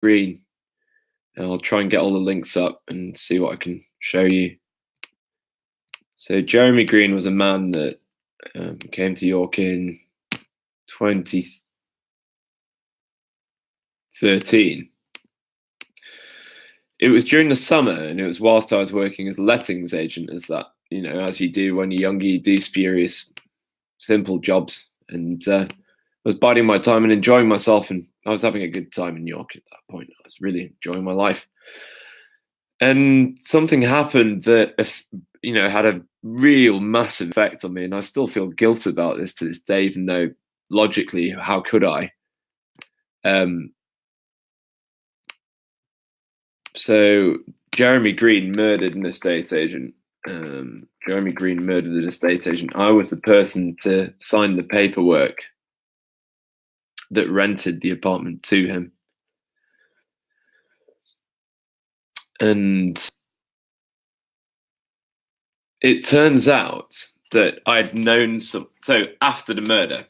Green. And I'll try and get all the links up and see what I can show you. So Jeremy Green was a man that came to York in 2013. It was during the summer, and it was whilst I was working as a lettings agent, as you do when you're younger, you do spurious, simple jobs. And I was biding my time and enjoying myself, and I was having a good time in York at that point. I was really enjoying my life. And something happened that, had a real massive effect on me, and I still feel guilt about this to this day, even though logically, how could I? So Jeremy Green murdered an estate agent. Jeremy Green murdered an estate agent. I was the person to sign the paperwork that rented the apartment to him. And it turns out that I'd known so after the murder,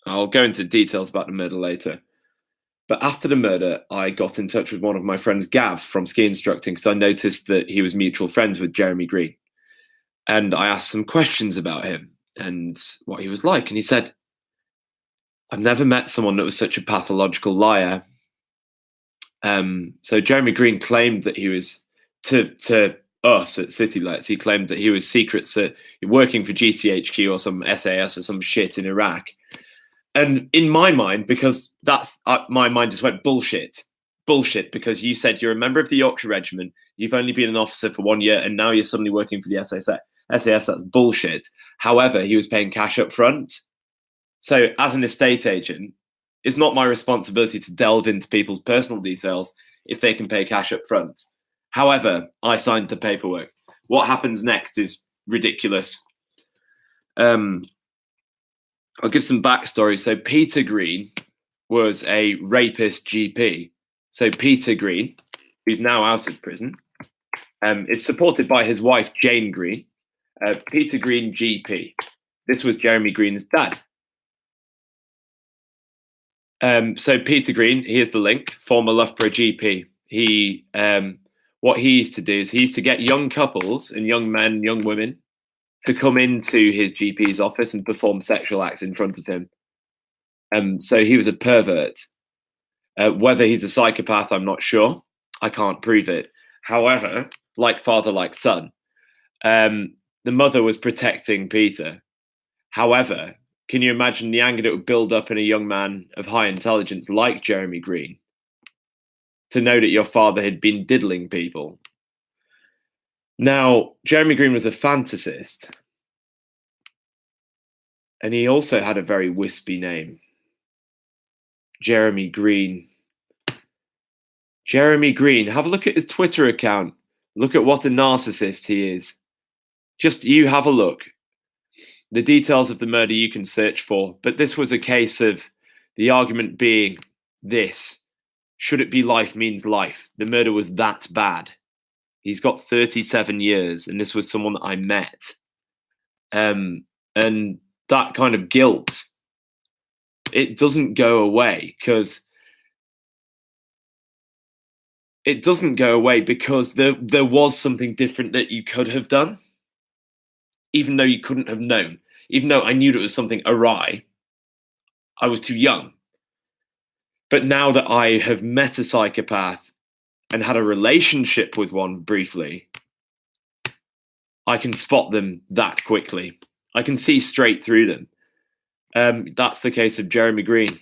I'll go into details about the murder later. But after the murder, I got in touch with one of my friends, Gav, from ski instructing, because I noticed that he was mutual friends with Jeremy Green. And I asked some questions about him and what he was like. And he said, I've never met someone that was such a pathological liar. So Jeremy Green claimed that he was, to us at CityLets, he claimed that he was secrets working for GCHQ or some SAS or some shit in Iraq. And in my mind, because my mind just went bullshit, because you said you're a member of the Yorkshire Regiment, you've only been an officer for 1 year, and now you're suddenly working for the SAS. That's bullshit. However, he was paying cash up front. So as an estate agent, it's not my responsibility to delve into people's personal details if they can pay cash up front. However, I signed the paperwork. What happens next is ridiculous. I'll give some backstory. So Peter Green was a rapist GP. So Peter Green, who's now out of prison, is supported by his wife, Jane Green. Peter Green, GP. This was Jeremy Green's dad. So Peter Green, here's the link, former Loughborough GP. What he used to do is he used to get young couples and young men, young women to come into his GP's office and perform sexual acts in front of him. So he was a pervert. Whether he's a psychopath, I'm not sure. I can't prove it. However, like father, like son, the mother was protecting Peter. However, can you imagine the anger that would build up in a young man of high intelligence like Jeremy Green to know that your father had been diddling people? Now, Jeremy Green was a fantasist, and he also had a very wispy name. Jeremy Green. Jeremy Green. Have a look at his Twitter account. Look at what a narcissist he is. Just you have a look. The details of the murder you can search for, but this was a case of the argument being this. Should it be life means life. The murder was that bad. He's got 37 years, and this was someone that I met. And that kind of guilt, it doesn't go away because there was something different that you could have done, even though you couldn't have known. Even though I knew there was something awry, I was too young. But now that I have met a psychopath and had a relationship with one briefly, I can spot them that quickly. I can see straight through them. That's the case of Jeremy Green.